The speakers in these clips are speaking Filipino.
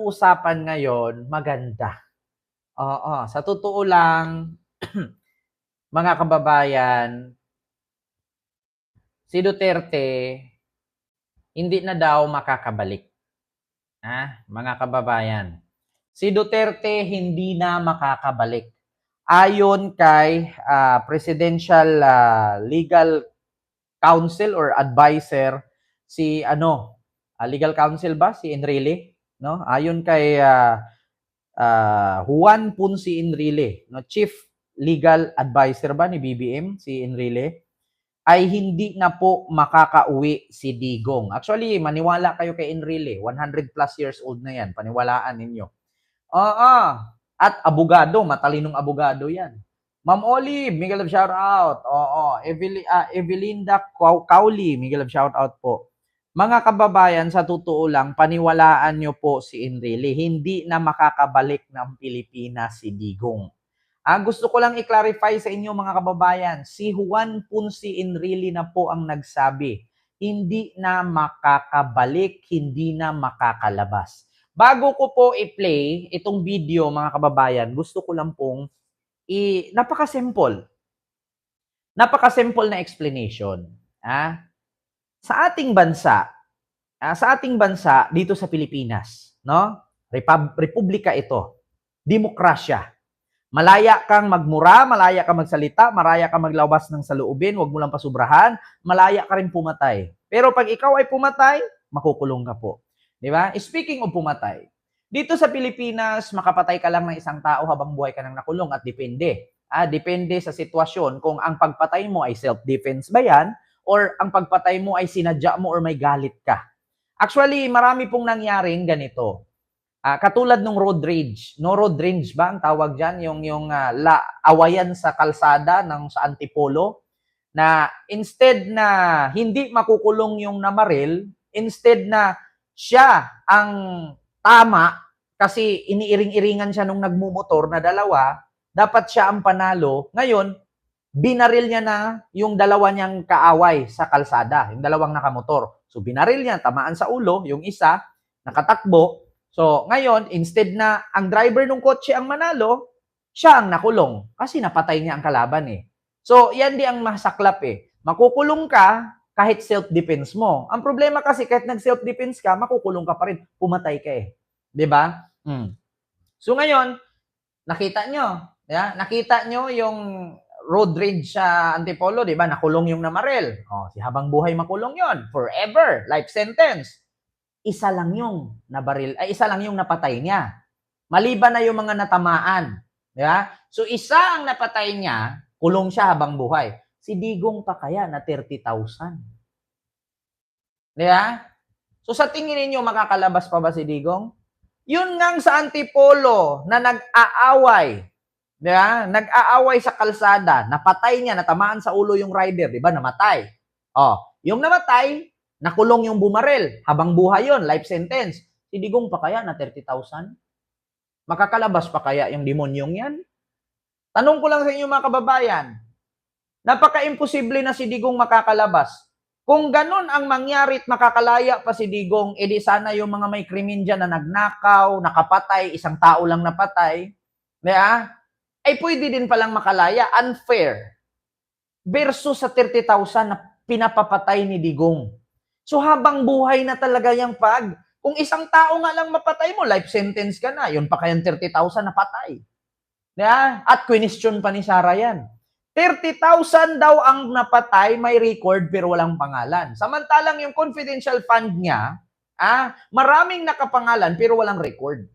Usapan ngayon maganda. Oo, sa totoo lang, mga kababayan, si Duterte hindi na daw makakabalik. Mga kababayan, si Duterte hindi na makakabalik. Ayon kay Presidential Legal Counsel or Advisor, si legal counsel ba? Si Enrile? No? Ayon kay Juan Punci Enrile, no, Chief Legal Advisor ba ni BBM, si Enrile, ay hindi na po makakauwi si Digong. Actually, maniwala kayo kay Enrile, 100 plus years old na yan, paniwalaan ninyo. Oo, at abogado, matalinong abogado yan. Ma'am Olive, Miguel of shout out. Oo, Evelinda Cowley, Miguel of shout out po. Mga kababayan, sa totoo lang, paniwalaan nyo po si Enrile. Hindi na makakabalik ng Pilipinas si Digong. Gusto ko lang i-clarify sa inyo mga kababayan, si Juan Punci Enrile na po ang nagsabi, hindi na makakabalik, hindi na makakalabas. Bago ko po i-play itong video mga kababayan, gusto ko lang pong napaka-simple. Napaka-simple na explanation. Sa ating bansa dito sa Pilipinas, no? Republika ito. Demokrasya. Malaya kang magmura, malaya kang magsalita, malaya kang maglabas ng saloobin, wag mo lang pasubrahan, malaya ka rin pumatay. Pero pag ikaw ay pumatay, makukulong ka po. Di ba? Speaking of pumatay, dito sa Pilipinas, makapatay ka lang ng isang tao habang buhay ka nang nakulong at depende. Depende sa sitwasyon kung ang pagpatay mo ay self-defense ba yan or ang pagpatay mo ay sinadya mo or may galit ka. Actually, marami pong nangyaring ganito. Katulad ng road rage. No road rage ba ang tawag diyan, yung awayan sa kalsada sa Antipolo na instead na hindi makukulong yung namaril, instead na siya ang tama kasi iniiring-iringan siya nung nagmumotor na dalawa, dapat siya ang panalo. Ngayon, binaril niya na yung dalawa niyang kaaway sa kalsada, yung dalawang nakamotor. So binaril niya, tamaan sa ulo, yung isa nakatakbo. So, ngayon, instead na ang driver ng kotse ang manalo, siya ang nakulong kasi napatay niya ang kalaban eh. So, yan di ang masaklap eh. Makukulong ka kahit self-defense mo. Ang problema kasi kahit nag-self-defense ka, makukulong ka pa rin. Pumatay ka eh. 'Di ba? So, ngayon, nakita nyo. Nakita nyo yung road rage sa Antipolo, 'di ba? Nakulong yung namaril. Si habang buhay makulong yon, forever, life sentence. Isa lang yung isa lang yung napatay niya. Maliban na yung mga natamaan. Di ba? So, isa ang napatay niya, kulong siya habang buhay. Si Digong pa kaya na 30,000. Di ba? So, sa tingin ninyo, makakalabas pa ba si Digong? Yun ngang sa Antipolo na nag-aaway. Di ba? Nag-aaway sa kalsada. Napatay niya, natamaan sa ulo yung rider. Di ba? Namatay. Yung namatay, nakulong yung bumaril. Habang buhay yon, life sentence. Si Digong pa kaya na 30,000? Makakalabas pa kaya yung demonyong yan? Tanong ko lang sa inyo mga kababayan, napaka-imposible na si Digong makakalabas. Kung ganun ang mangyari at makakalaya pa si Digong, edi sana yung mga may krimen dyan na nagnakaw, nakapatay, isang tao lang napatay, ay pwede din palang makalaya. Unfair. Versus sa 30,000 na pinapapatay ni Digong. So habang buhay na talaga yung kung isang tao nga lang mapatay mo, life sentence ka na. Yun pa kayang 30,000 na patay. At question pa ni Sarah yan. 30,000 daw ang napatay, may record pero walang pangalan. Samantalang yung confidential fund niya, maraming nakapangalan pero walang record.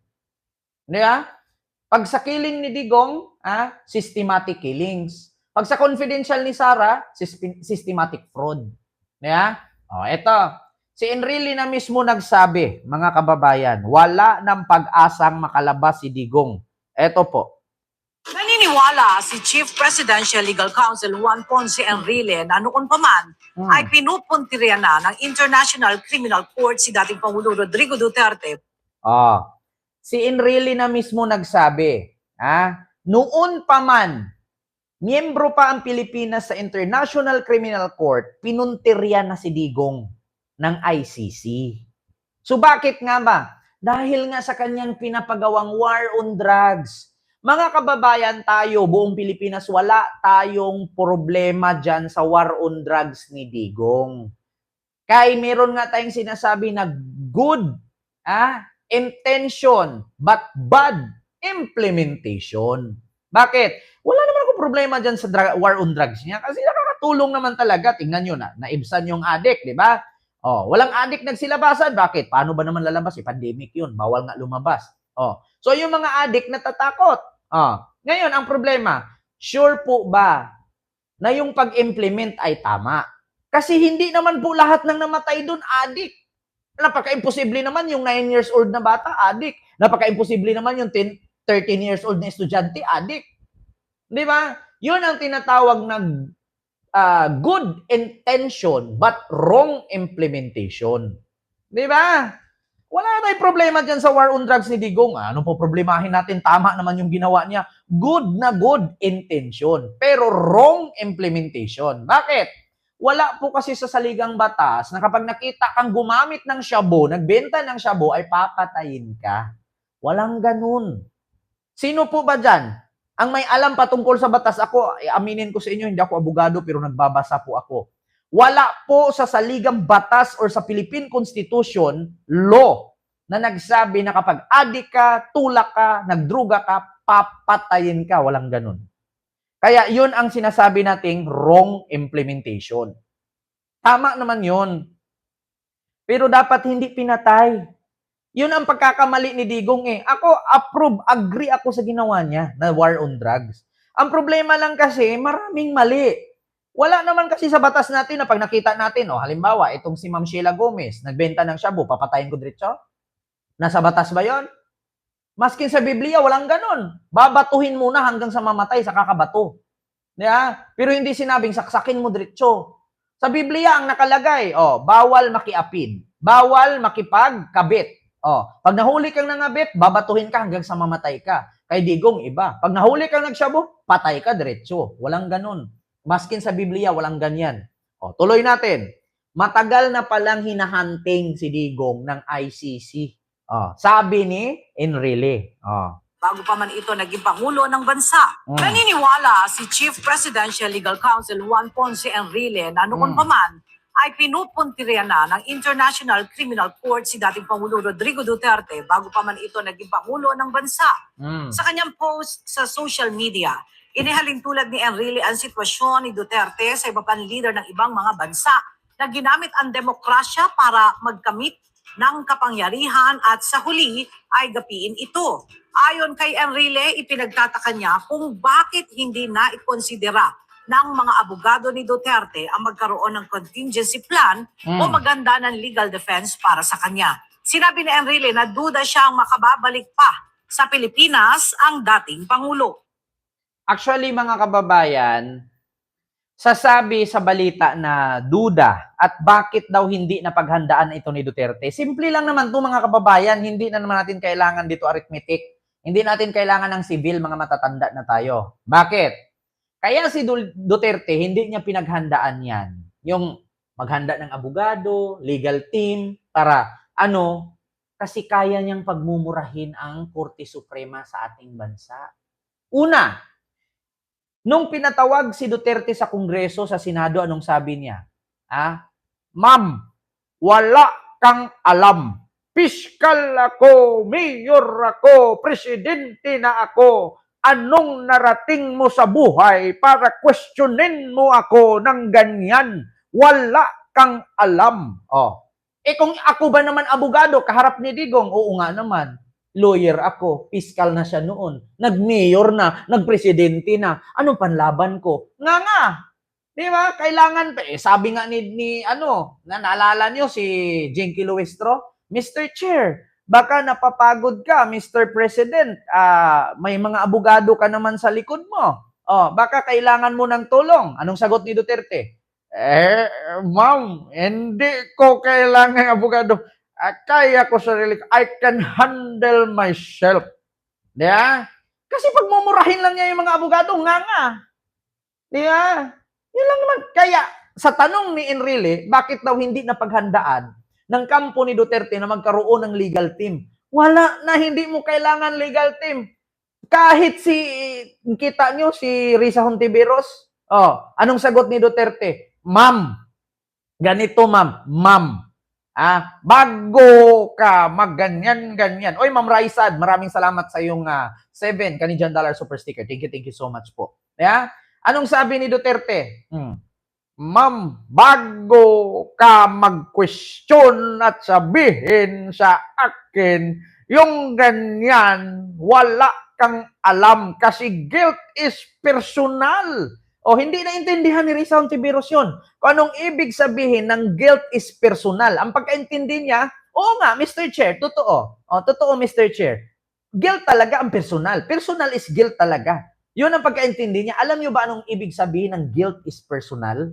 Pag sa killing ni Digong, systematic killings. Pag sa confidential ni Sarah, systematic fraud. Ito. Si Enrile na mismo nagsabi, mga kababayan, wala ng pag-asang makalabas si Digong. Ito po. Naniniwala si Chief Presidential Legal Counsel Juan Ponce Enrile na noon pa man ay pinupuntirya na ng International Criminal Court si dating Pangulo Rodrigo Duterte. Si Enrile na mismo nagsabi, noon pa man, miyembro pa ang Pilipinas sa International Criminal Court, pinuntirya na si Digong ng ICC. So bakit nga ba? Dahil nga sa kanyang pinapagawang war on drugs. Mga kababayan tayo, buong Pilipinas, wala tayong problema dyan sa war on drugs ni Digong. Kaya meron nga tayong sinasabi na good intention but bad implementation. Bakit? Wala naman akong problema dyan sa war on drugs niya kasi nakakatulong naman talaga. Tingnan nyo na, naibsan yung addict, di ba? Oh, walang addict nagsilabasan. Bakit? Paano ba naman lalabas? Pandemic yun. Bawal nga lumabas. Oh. So yung mga addict natatakot. Oh. Ngayon, ang problema, sure po ba na yung pag-implement ay tama? Kasi hindi naman po lahat ng namatay doon addict. Napaka-imposible naman yung 9 years old na bata, addict. Napaka-imposible naman yung 13 years old na estudyante, addict. Di ba? Yun ang tinatawag na good intention but wrong implementation. Di ba? Wala na tayong problema dyan sa war on drugs ni Digong. Ano po problemahin natin? Tama naman yung ginawa niya. Good na good intention, pero wrong implementation. Bakit? Wala po kasi sa saligang batas na kapag nakita kang gumamit ng shabu, nagbenta ng shabu, ay papatayin ka. Walang ganun. Sino po ba dyan? Ang may alam patungkol sa batas, ako, aminin ko sa inyo, hindi ako abogado pero nagbabasa po ako. Wala po sa saligang batas or sa Philippine Constitution law na nagsabi na kapag adik ka, tulak ka, nagdruga ka, papatayin ka. Walang ganun. Kaya yun ang sinasabi nating wrong implementation. Tama naman yun. Pero dapat hindi pinatay. Yun ang pagkakamali ni Digong eh. Ako, approve, agree ako sa ginawa niya na war on drugs. Ang problema lang kasi, maraming mali. Wala naman kasi sa batas natin na pag nakita natin, halimbawa, itong si Ma'am Sheila Gomez, nagbenta ng shabu, papatayin ko diretso? Nasa batas ba yon? Maskin sa Biblia, walang ganon. Babatuhin muna hanggang sa mamatay sa kakabato. Yeah? Pero hindi sinabing saksakin mo diretso. Sa Biblia, ang nakalagay, bawal makiapid, bawal makipagkabit. Pag nahuli kang nangabit, babatuhin ka hanggang sa mamatay ka. Kay Digong, iba. Pag nahuli kang nagshabu, patay ka diretso. Walang ganon. Maskin sa Biblia, walang ganyan. Tuloy natin. Matagal na palang hinahunting si Digong ng ICC. Sabi ni Enrile. Bago pa man ito naging Pangulo ng Bansa. Naniniwala si Chief Presidential Legal Counsel Juan Ponce Enrile na noon pa man ay pinupuntirya na ng International Criminal Court si dating Pangulo Rodrigo Duterte bago pa man ito naging Pangulo ng Bansa. Sa kanyang post sa social media, inihalin tulad ni Enrile ang sitwasyon ni Duterte sa iba pang leader ng ibang mga bansa na ginamit ang demokrasya para magkamit ng kapangyarihan at sa huli ay gapiin ito. Ayon kay Enrile, ipinagtataka niya kung bakit hindi na ikonsidera ng mga abogado ni Duterte ang magkaroon ng contingency plan o maganda ng legal defense para sa kanya. Sinabi ni Enrile na duda siyang makababalik pa sa Pilipinas ang dating Pangulo. Actually, mga kababayan, sasabi sa balita na duda at bakit daw hindi napaghandaan ito ni Duterte. Simple lang naman ito mga kababayan, hindi na naman natin kailangan dito arithmetic. Hindi natin kailangan ng civil, mga matatanda na tayo. Bakit? Kaya si Duterte, hindi niya pinaghandaan yan. Yung maghanda ng abogado, legal team, para kasi kaya niyang pagmumurahin ang Korte Suprema sa ating bansa. Una, nung pinatawag si Duterte sa Kongreso, sa Senado, anong sabi niya? Ma'am, wala kang alam. Piskal ako, mayor ako, presidente na ako. Anong narating mo sa buhay para questionin mo ako ng ganyan? Wala kang alam. Kung ako ba naman abogado, kaharap ni Digong, oo nga naman. Lawyer ako, fiscal na siya noon, nag-mayor na, nag-presidente na, anong panlaban ko? Nga. Di ba? Kailangan pa. Sabi nga naalala niyo si Jenky Luestro, Mr. Chair, baka napapagod ka, Mr. President, may mga abogado ka naman sa likod mo. Baka kailangan mo ng tulong. Anong sagot ni Duterte? Ma'am, hindi ko kailangan abogado. Kaya ko sarili, I can handle myself. Diba? Kasi pagmumurahin lang niya yung mga abogado, nga. Diba? Yun lang naman. Kaya, sa tanong ni Enrile, bakit daw hindi napaghandaan ng kampo ni Duterte na magkaroon ng legal team? Wala na, hindi mo kailangan legal team. Kahit kita nyo, si Risa Hontiveros, anong sagot ni Duterte? Ma'am, ganito ma'am, bago ka magganyan-ganyan. Oy, Ma'am Raisad, maraming salamat sa iyong $7 Canadian super sticker. Thank you so much po. Yeah? Anong sabi ni Duterte? Ma'am, bago ka mag-question at sabihin sa akin, yung ganyan, wala kang alam kasi guilt is personal. O, hindi naintindihan ni Risa Hontiveros yun. Kung anong ibig sabihin ng guilt is personal. Ang pagkaintindi niya, oo nga, Mr. Chair, totoo. Totoo, Mr. Chair. Guilt talaga ang personal. Personal is guilt talaga. Yun ang pagkaintindi niya. Alam niyo ba anong ibig sabihin ng guilt is personal?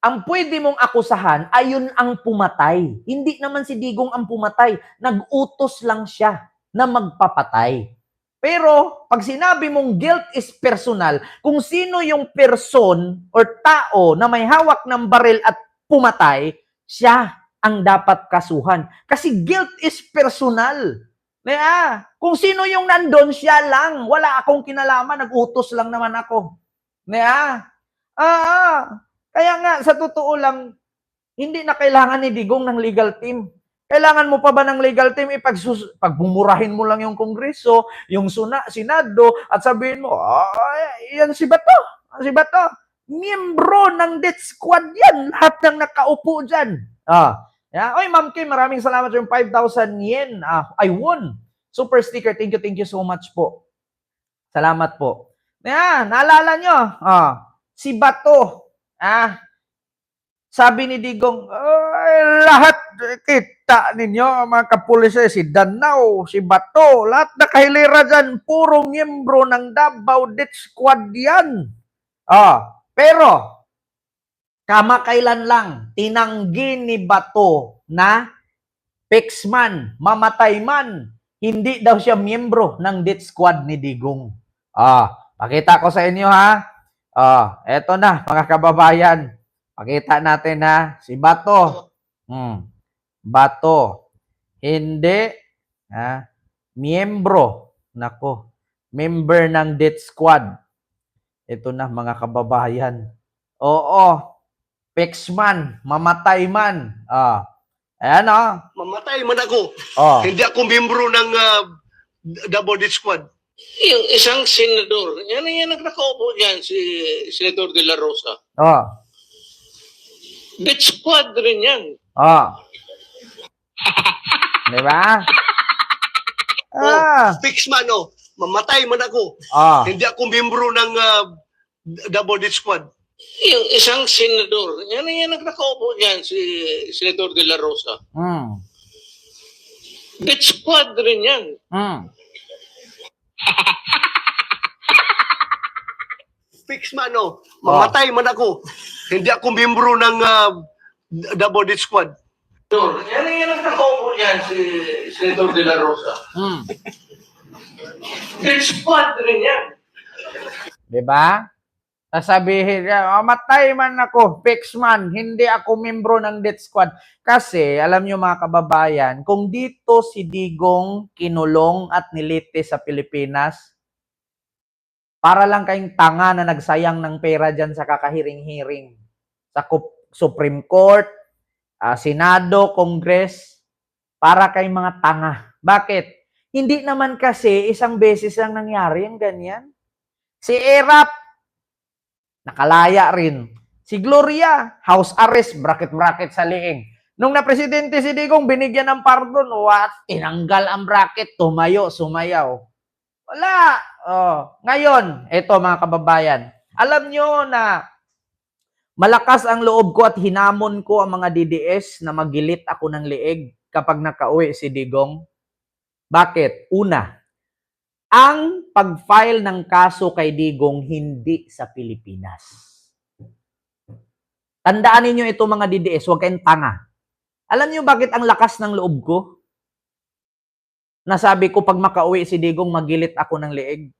Ang pwede mong akusahan ay yun ang pumatay. Hindi naman si Digong ang pumatay. Nag-utos lang siya na magpapatay. Pero, pag sinabi mong guilt is personal, kung sino yung person or tao na may hawak ng baril at pumatay, siya ang dapat kasuhan. Kasi guilt is personal. Kung sino yung nandun, siya lang. Wala akong kinalaman, nag-utos lang naman ako. Kaya nga, sa totoo lang, hindi na kailangan ni Digong ng legal team. Kailangan mo pa ba ng legal team? Pagbumurahin mo lang yung Kongreso, yung Senado, at sabihin mo, yan si Bato. Si Bato. Miyembro ng death squad yan. Lahat ng nakaupo dyan. Oy, Ma'am Kim, maraming salamat sa yung 5,000 yen. I won. Super sticker. Thank you so much po. Salamat po. Naalala nyo, si Bato, sabi ni Digong, lahat kita ninyo, mga kapulisya, si Danao, si Bato, lahat na kahilera dyan, puro miyembro ng Davao Death Squad yan. Pero, kamakailan lang, tinanggi ni Bato na fixman, mamatay man, hindi daw siya miyembro ng Death Squad ni Digong. Pakita ko sa inyo eto na mga kababayan. Pakita natin si Bato. Bato. Hindi. Miyembro. Member ng Death Squad. Ito na mga kababayan. Oo. Fixman. Mamatay man. Ayan Mamatay man ako. Hindi ako miyembro ng Davao Death Squad. Yung isang senador, yan ang nakaupo dyan, si Senator De La Rosa. Death squad rin yan. Di ba? Fixman, mamatay man ako. Hindi ako miyembro ng Davao Death Squad. Yung isang senador, yan ang nakaupo dyan, si Senator De La Rosa. Death squad rin yan. Fixman, mamatay man ako. Hindi ako miyembro ng Davao Death Squad. Yan ang nakaupo dyan, si Senator De La Rosa. Death squad rin yan. Diba? Sasabihin niya, matay man ako, fixman, hindi ako membro ng Death Squad. Kasi, alam nyo mga kababayan, kung dito si Digong kinulong at nilitis sa Pilipinas, para lang kayong tanga na nagsayang ng pera dyan sa kakahiring-hiring. Sa Supreme Court, Senado, Congress, para kayong mga tanga. Bakit? Hindi naman kasi isang beses lang nangyari yung ganyan. Si Erap, nakalaya rin. Si Gloria, house arrest, bracket-bracket sa liing. Nung na-presidente si Digong, binigyan ng pardon, tinanggal ang bracket, tumayo, sumayaw. Wala. Ngayon, eto mga kababayan, alam nyo na malakas ang loob ko at hinamon ko ang mga DDS na magilit ako ng liig kapag nakauwi si Digong. Bakit? Una, ang pag-file ng kaso kay Digong hindi sa Pilipinas. Tandaan ninyo ito mga DDS, huwag kayong tanga. Alam niyo bakit ang lakas ng loob ko? Nasabi ko pag makauwi si Digong, magilit ako ng liig.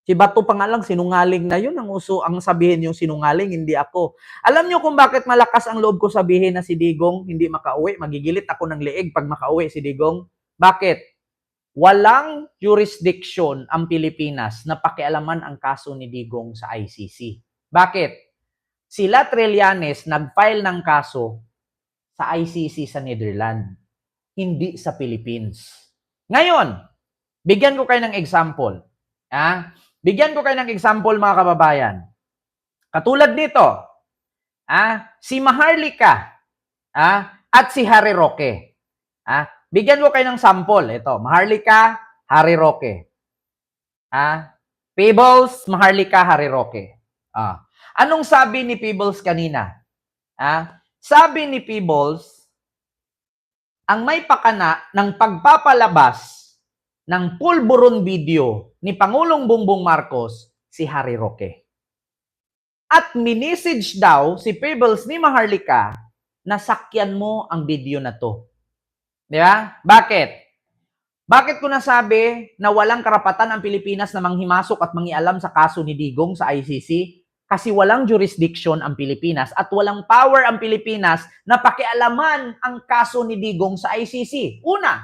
Si Bato pa nga lang, sinungaling na yun. Ang uso, ang sabihin yung sinungaling, hindi ako. Alam niyo kung bakit malakas ang loob ko sabihin na si Digong hindi makauwi? Magigilit ako ng leeg pag makauwi si Digong. Bakit? Walang jurisdiction ang Pilipinas na pakialaman ang kaso ni Digong sa ICC. Bakit? Sila Trillanes nag-file ng kaso sa ICC sa Netherlands, hindi sa Philippines. Ngayon, bigyan ko kayo ng example. Bigyan ko kayo ng example, mga kababayan. Katulad nito, si Maharlika at si Harry Roque. Bigyan ko kayo ng sample. Ito, Maharlika, Harry Roque. Peebles, Maharlika, Harry Roque. Anong sabi ni Peebles kanina? Sabi ni Peebles, ang may pakana ng pagpapalabas ng pulburon video ni Pangulong Bongbong Marcos, si Harry Roque. At minisage daw si Peebles ni Maharlika na sakyan mo ang video na to. Di ba? Bakit? Bakit ko nasabi na walang karapatan ang Pilipinas na manghimasok at mangialam sa kaso ni Digong sa ICC? Kasi walang jurisdiction ang Pilipinas at walang power ang Pilipinas na pakialaman ang kaso ni Digong sa ICC. Una,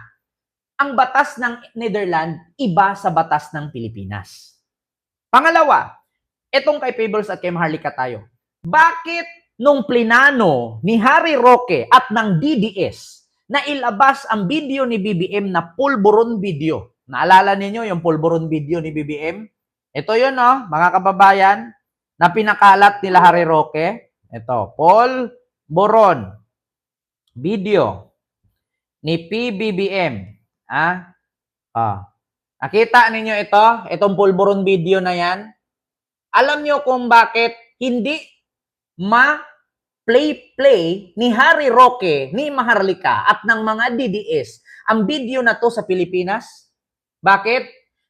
ang batas ng Netherlands iba sa batas ng Pilipinas. Pangalawa, etong kay Peebles at kay Maharlika tayo. Bakit nung plinano ni Harry Roque at ng DDS na ilabas ang video ni BBM na pulburon video? Naalala ninyo yung pulburon video ni BBM? Ito yun, mga kababayan, na pinakalat nila Harry Roque. Ito, pulburon video ni PBBM. Nakita ninyo ito? Itong pulburon video na yan? Alam nyo kung bakit hindi ma-play ni Harry Roque, ni Maharlika at ng mga DDS ang video na to sa Pilipinas? Bakit?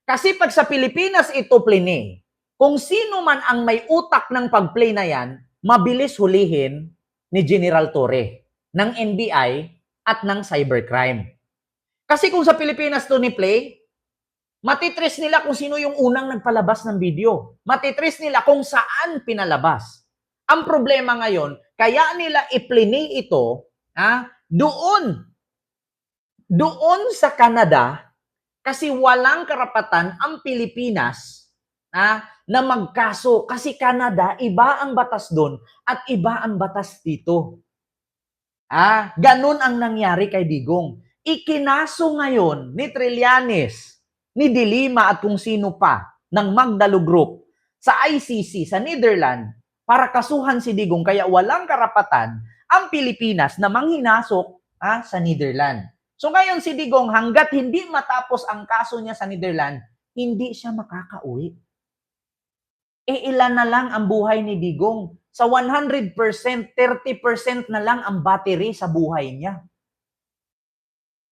Kasi pag sa Pilipinas ito play, kung sino man ang may utak ng pag-play na yan, mabilis hulihin ni General Torre ng NBI at ng cybercrime. Kasi kung sa Pilipinas to ni-play, matitrace nila kung sino yung unang nagpalabas ng video. Matitrace nila kung saan pinalabas. Ang problema ngayon, kaya nila i-play ito doon sa Canada kasi walang karapatan ang Pilipinas na magkaso. Kasi Canada, iba ang batas doon at iba ang batas dito. Ganun ang nangyari kay Digong. Ikinaso ngayon ni Trillanes, ni De Lima at kung sino pa ng Magdalo Group sa ICC sa Netherlands para kasuhan si Digong kaya walang karapatan ang Pilipinas na manghinasok sa Netherlands. So ngayon si Digong hanggat hindi matapos ang kaso niya sa Netherlands, hindi siya makakauwi. Ilan na lang ang buhay ni Digong. Sa 100%, 30% na lang ang battery sa buhay niya.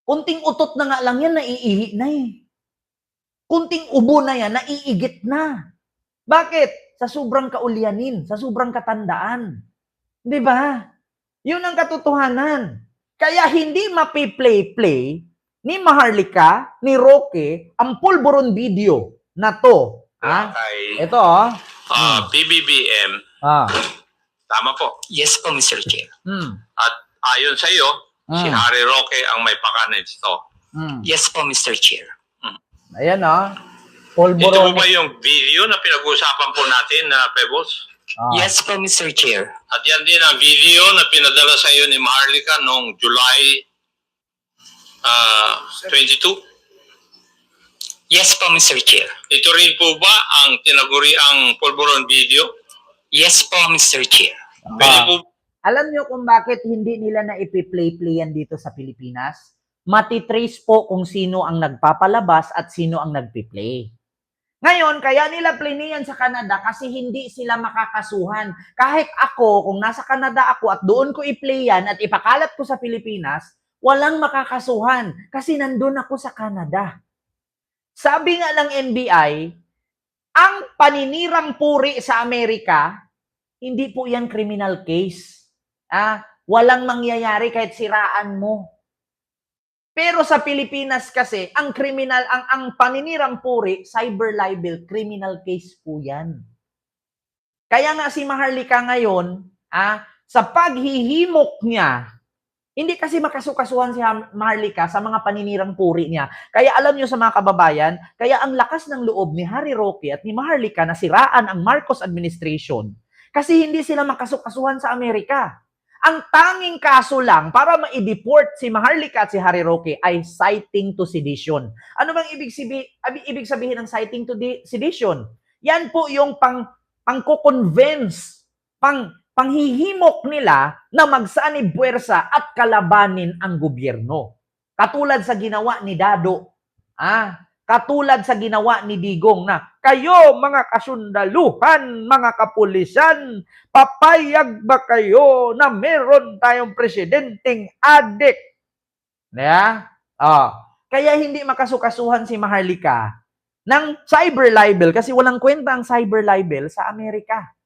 Kunting utot na nga lang yan, naiihi na eh. Kunting ubo na yan, naiigit na. Bakit? Sa sobrang kaulyanin, sa sobrang katandaan. Di ba? Yun ang katotohanan. Kaya hindi mapi-play ni Maharlika, ni Roque, ang pulburon video na to. Ito, PBBM, tama po. Yes po, Mr. Chair. At ayon sa iyo, si Harry Roque ang may pakana nito. Yes po, Mr. Chair. Ayan, Ito pulburon. po ba yung video na pinag-uusapan po natin na Pebbles? Yes po, Mr. Chair. At yan din ang video na pinadala sa iyo ni Maharlika noong July 22. Yes po, Mr. Chair. Ito rin po ba ang tinaguriang pulburon video? Yes po, Mr. Chair. Pwede po Alam nyo kung bakit hindi nila na ipi-play yan dito sa Pilipinas? Matitrace po kung sino ang nagpapalabas at sino ang nagpi-play. Ngayon, kaya nila play yan sa Canada kasi hindi sila makakasuhan. Kahit ako, kung nasa Canada ako at doon ko i-play yan at ipakalat ko sa Pilipinas, walang makakasuhan kasi nandun ako sa Canada. Sabi nga ng NBI, ang paninirang puri sa Amerika, hindi po yan criminal case. Walang mangyayari kahit siraan mo. Pero sa Pilipinas kasi, ang criminal, ang paninirang puri, cyber libel, criminal case po yan. Kaya nga si Maharlika ngayon, sa paghihimok niya, hindi kasi makasukasuhan si Maharlika sa mga paninirang puri niya. Kaya alam niyo sa mga kababayan, kaya ang lakas ng loob ni Harry Roque at ni Maharlika na siraan ang Marcos administration kasi hindi sila makasukasuhan sa Amerika. Ang tanging kaso lang para ma-deport si Maharlika at si Harry Roque ay citing to sedition. Ano bang ibig sabihin ng citing to sedition? Yan po yung pang-convince, panghihimok nila na magsanib puwersa at kalabanin ang gobyerno. Katulad sa ginawa ni Dado. Katulad sa ginawa ni Digong na, kayo mga kasundaluhan, mga kapulisan, papayag ba kayo na meron tayong presidenteng adik? Kaya hindi makasukasuhan si Maharlika ng cyber libel kasi walang kwenta ang cyber libel sa Amerika.